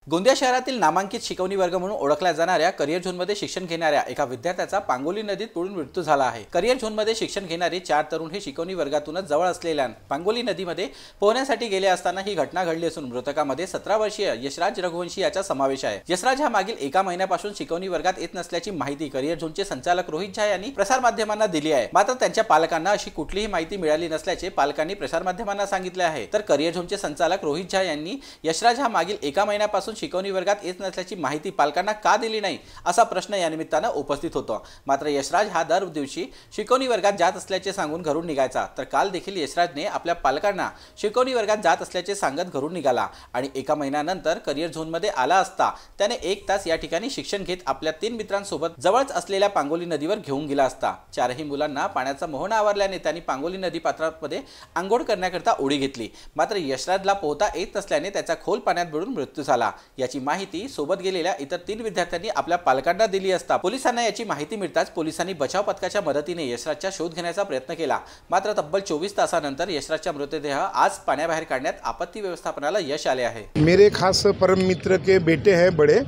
गोंदिया शहरातील नामांकित शिकवणी वर्ग म्हणून ओळखल्या जाणाऱ्या करिअर झोनमध्ये शिक्षण घेणाऱ्या एका विद्यार्थ्याचा पांगोली नदीत बुडून मृत्यू झाला आहे। करिअर झोनमध्ये शिक्षण घेणारे 4 तरुण हे शिकवणी वर्गातूनच जवळ असलेल्या पांगोली नदीमध्ये पोहण्यासाठी गेले असताना ही घटना घडली असून मृतकामध्ये 17 वर्षीय यशराज रघुवंशी याचा समावेश आहे। यशराज हा मागील एका महिन्यापासून शिकवणी वर्गात येत नसल्याची माहिती करिअर झोनचे संचालक रोहित झा यांनी प्रसार माध्यमांना दिली आहे। मात्र त्यांच्या पालकांना अशी कुठलीही माहिती मिळाली नसल्याचे पालकांनी प्रसार माध्यमांना सांगितले आहे। तर करिअर झोनचे संचालक रोहित झा यांनी यशराज हा मागील एका महिन्यापासून शिकवणी वर्गात नसल्याची माहिती पालकांना का दिली नाही असा प्रश्न या निमित्ताने उपस्थित होता। मात्र यशराज हा दर दिवशी शिकवणी वर्गात जात असल्याचे सांगून घरून निघायचा। तर काल देखील यशराजने आपल्या पालकांना शिकवणी वर्गात जात असल्याचे सांगत घरून निघाला आणि एका महिन्यानंतर करिअर झोन मध्ये आला असता त्याने 1 तास या ठिकाणी शिक्षण घेत आपल्या 3 मित्रांसोबत जवळच असलेल्या पांगोली नदीवर घेऊन गेला असता। 4ही मुलांना पाण्याचा मोह आवरल्याने त्यांनी पांगोली नदी पात्रामध्ये अंघोळ करण्याकरता उडी घेतली। मात्र यशराजला पोहता येत नसल्याने त्याचा खोल पाण्यात बुडून मृत्यू झाला। याची माहिती सोबत गेलेल्या इतर 3 विद्यार्थ्यांनी आपल्या पालकांना दिली असता पोलिसांना याची माहिती मिळताच पोलिसांनी बचाव पथकाच्या मदतीने यशराजचा शोध घेण्याचा प्रयत्न केला। मात्र तब्बल 24 तासानंतर यशराजचा मृतदेह आज पाण्याबाहेर काढण्यात आपत्ती व्यवस्थापनाला यश आले आहे। मेरे खास परम मित्र के बेटे हैं बड़े,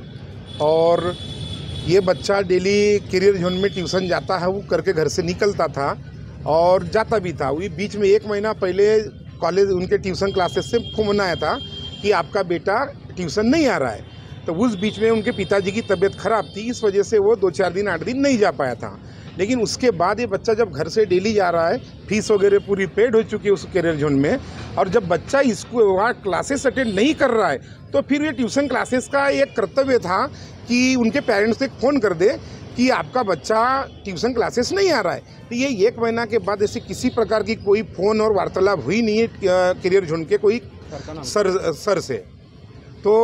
और ये बच्चा डेली करियर जोन में ट्यूशन जाता है, वो करके घर से निकलता था और जाता भी था। वो बीच में 1 महीना पहले कॉलेज उनके ट्यूशन क्लासेस से फोन आया था कि आपका बेटा ट्यूशन नहीं आ रहा है। तो उस बीच में उनके पिताजी की तबीयत खराब थी, इस वजह से वो 2-4 दिन 8 दिन नहीं जा पाया था। लेकिन उसके बाद ये बच्चा जब घर से डेली जा रहा है, फीस वगैरह पूरी पेड हो चुकी है उस करियर जोन में, और जब बच्चा इसको वहाँ क्लासेस अटेंड नहीं कर रहा है तो फिर ये ट्यूशन क्लासेस का एक कर्तव्य था कि उनके पेरेंट्स को फ़ोन कर दे कि आपका बच्चा ट्यूशन क्लासेस नहीं आ रहा है। तो ये 1 महीना के बाद ऐसे किसी प्रकार की कोई फ़ोन और वार्तालाप हुई नहीं है करियर जोन के कोई सर से। तो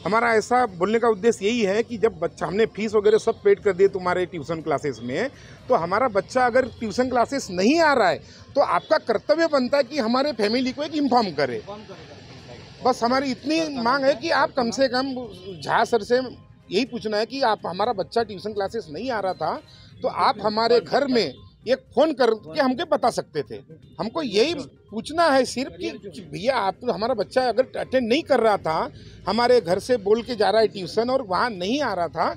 हमारा ऐसा बोलने का उद्देश्य यही है कि जब बच्चा हमने फीस वगैरह सब पेड कर दिए तुम्हारे ट्यूशन क्लासेस में, तो हमारा बच्चा अगर ट्यूशन क्लासेस नहीं आ रहा है तो आपका कर्तव्य बनता है कि हमारे फैमिली को एक इन्फॉर्म करे। बस हमारी इतनी मांग है कि आप कम से कम झा सर से यही पूछना है कि आप हमारा बच्चा ट्यूशन क्लासेस नहीं आ रहा था तो आप हमारे घर में एक फ़ोन करके हमको बता सकते थे। हमको यही पूछना है सिर्फ कि भैया आप हमारा बच्चा अगर अटेंड नहीं कर रहा था, हमारे घर से बोल के जा रहा है ट्यूशन और वहाँ नहीं आ रहा था,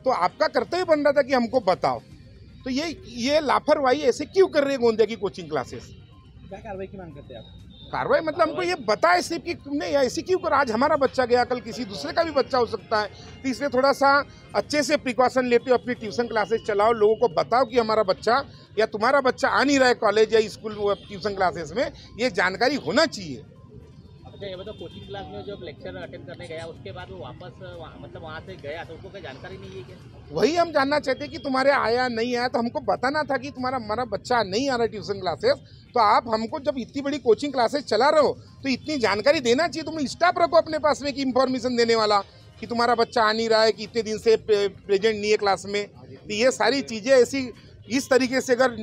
तो आपका कर्तव्य बन रहा था कि हमको बताओ। तो ये लापरवाही ऐसे क्यों कर रही है गोंदिया की कोचिंग क्लासेस? क्या कार्रवाई की मांग करते हैं आप? कार्रवाई मतलब हमको ये बताए सिर्फ कि तुमने ऐसी क्यों कर, आज हमारा बच्चा गया कल किसी दूसरे का भी बच्चा हो सकता है। तो इसलिए थोड़ा सा अच्छे से प्रिकॉशन लेते हो, अपनी ट्यूशन क्लासेस चलाओ, लोगों को बताओ कि हमारा बच्चा या तुम्हारा बच्चा आ नहीं रहा है कॉलेज या स्कूल ट्यूशन क्लासेस में, ये जानकारी होना चाहिए। अच्छा, ये मतलब कोचिंग क्लास में जब लेक्चर अटेंड करने गया उसके बाद वो वापस मतलब वहाँ से गया तो उनको कोई जानकारी नहीं है क्या? वही हम जानना चाहते हैं कि तुम्हारे आया नहीं आया, तो हमको बताना था कि हमारा बच्चा नहीं आ रहा है ट्यूशन क्लासेस, तो आप हमको जब इतनी बड़ी कोचिंग क्लासेस चला रहे हो तो इतनी जानकारी देना चाहिए। तुम स्टाफ रखो अपने पास में कि इंफॉर्मेशन देने वाला कि तुम्हारा बच्चा आ नहीं रहा है, कि इतने दिन से प्रेजेंट नहीं है क्लास में। तो ये सारी चीज़ें ऐसी इस तरीके से अगर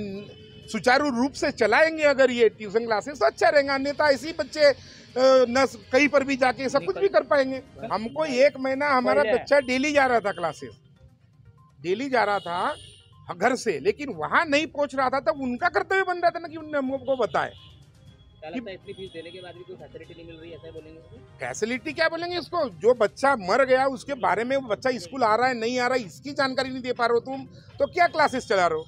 सुचारू रूप से चलाएंगे अगर ये ट्यूशन क्लासेस तो अच्छा रहेगा, अन्यथा ऐसे ही बच्चे न कहीं पर भी जाके सब कुछ भी कर पाएंगे। हमको 1 महीना हमारा बच्चा डेली जा रहा था क्लासेस, डेली जा रहा था घर से, लेकिन वहाँ नहीं पहुँच रहा था, तब उनका कर्तव्य बन रहा था ना कि उन्होंने हमको बताए। इतनी फीस देने के बाद भी कोई फैसिलिटी नहीं मिल रही है, ऐसा बोलेंगे? फैसिलिटी क्या बोलेंगे इसको? जो बच्चा मर गया उसके बारे में, वो बच्चा स्कूल आ रहा है नहीं आ रहा है इसकी जानकारी नहीं दे पा रहे हो तुम, तो क्या क्लासेस चला रहे हो?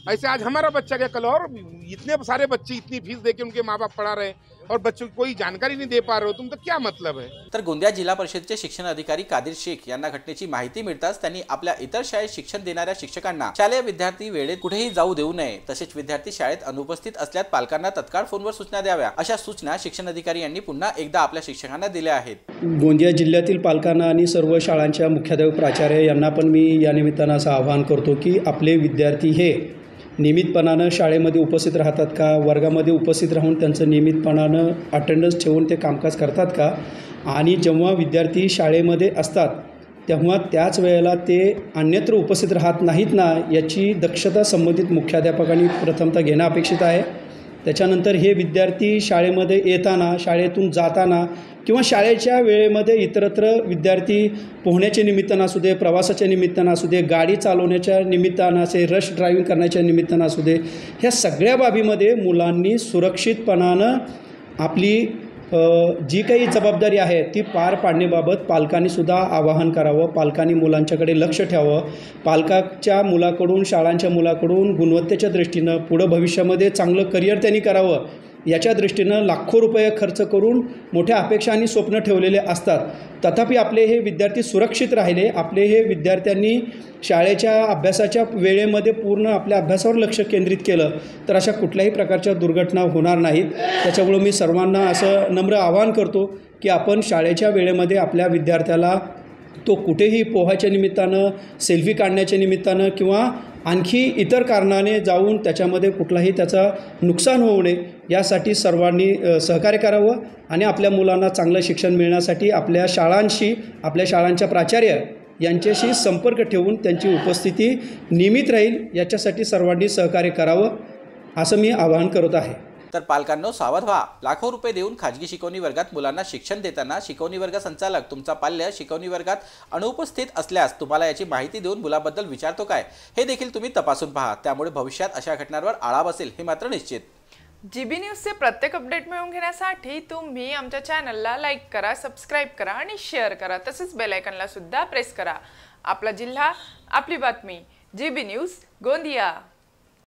ऐसे आज हमारा बच्चा गया कल और इतने सारे बच्चे इतनी फीस देके उनके माँ बाप पढ़ा रहे और बच्चों को कोई जानकारी नहीं दे पा रहे हो तुम, तो क्या मतलब है? तर गोंदिया जिल्हा परिषदेचे शिक्षण अधिकारी कादिर शेख यांना घटनेची माहिती मिळताच त्यांनी आपल्या इतर शाळेत शिक्षण देणाऱ्या शिक्षकांना शालेय विद्यार्थी वेळेत कुठेही जाऊ देऊ नये, तसेच विद्यार्थी शाळेत अनुपस्थित असल्यास पालकांना तत्काळ फोनवर सूचना द्याव्या, अशा सूचना शिक्षण अधिकारी यांनी पुन्हा एकदा आपल्या शिक्षकांना दिल्या आहेत। गोंदिया जिल्ह्यातील पालकांना आणि सर्व शाळांच्या मुख्याध्यापक प्राचार्य यांना पण मी या निमित्तानं असं आवाहन करतो की आपले विद्यार्थी हे नियमितपणानं शाळेमध्ये उपस्थित राहतात का, वर्गामध्ये उपस्थित राहून त्यांचं नियमितपणानं अटेंडन्स ठेवून ते कामकाज करतात का, आणि जेव्हा विद्यार्थी शाळेमध्ये असतात तेव्हा त्याच वेळेला ते अन्यत्र उपस्थित राहत नाहीत ना, याची दक्षता संबंधित मुख्याध्यापकांनी प्रथमतः घेणं अपेक्षित आहे। त्याच्यानंतर हे विद्यार्थी शाळेमध्ये येताना, शाळेतून जाताना किंवा शाळेच्या वेळेमध्ये इतरत्र विद्यार्थी पोहण्याच्या निमित्तानं असू दे, प्रवासाच्या निमित्तानं असू दे, गाडी चालवण्याच्या निमित्तानं असे, रश ड्रायव्हिंग करण्याच्या निमित्तानं असू दे, ह्या सगळ्या बाबीमध्ये मुलांनी सुरक्षितपणानं आपली जी काही जबाबदारी आहे ती पार पाडण्याबाबत पालकांनीसुद्धा आवाहन करावं, पालकांनी मुलांच्याकडे लक्ष ठेवावं, पालकाच्या मुलाकडून, शाळांच्या मुलाकडून गुणवत्तेच्या दृष्टीनं पुढं भविष्यामध्ये चांगलं करिअर त्यांनी करावं याच्या दृष्टीनं लाखो रुपये खर्च करून मोठ्या अपेक्षा आणि स्वप्न ठेवलेले असतात. तथापि आपले हे विद्यार्थी सुरक्षित राहिले, आपले हे विद्यार्थ्यांनी शाळेच्या अभ्यासाच्या वेळेमध्ये पूर्ण आपल्या अभ्यासावर लक्ष केंद्रित केलं तर अशा कुठल्याही प्रकारच्या दुर्घटना होणार नाहीत. त्याच्यामुळं मी सर्वांना असं नम्र आवाहन करतो की आपण शाळेच्या वेळेमध्ये आपल्या विद्यार्थ्याला तो कुठेही पोहायच्या निमित्तानं, सेल्फी काढण्याच्या निमित्तानं किंवा आणखी इतर कारणाने जाऊन त्याच्यामध्ये कुठलाही त्याचा नुकसान होऊ नये यासाठी सर्वांनी सहकार्य करावं आणि आपल्या मुलांना चांगलं शिक्षण मिळण्यासाठी आपल्या शाळांशी, आपल्या शाळांच्या प्राचार्य यांच्याशी संपर्क ठेवून त्यांची उपस्थिती नियमित राहील याच्यासाठी सर्वांनी सहकार्य करावं असं मी आवाहन करत आहे. तर पालकांनो सावध व्हा. लाखो रुपये देऊन खाजगी शिकवणी वर्गात मुलांना शिक्षण देताना शिकवणी वर्ग संचालक तुमचा पाल्य शिकवणी वर्गात अनुपस्थित असल्यास तुम्हाला याची माहिती देऊन मुलाबद्दल विचारतो काय हे देखील तुम्ही तपासून पहा. त्यामुळे भविष्यात अशा घटनांवर आळा बसेल हे मात्र निश्चित. GB न्यूजचे प्रत्येक अपडेट मिळवून घेण्यासाठी तुम्ही आमच्या चॅनलला लाईक करा, सबस्क्राईब करा आणि शेअर करा. तसेच बेल आयकॉनला सुद्धा प्रेस करा. आपला जिल्हा, आपली बातमी. GB news, Gondia.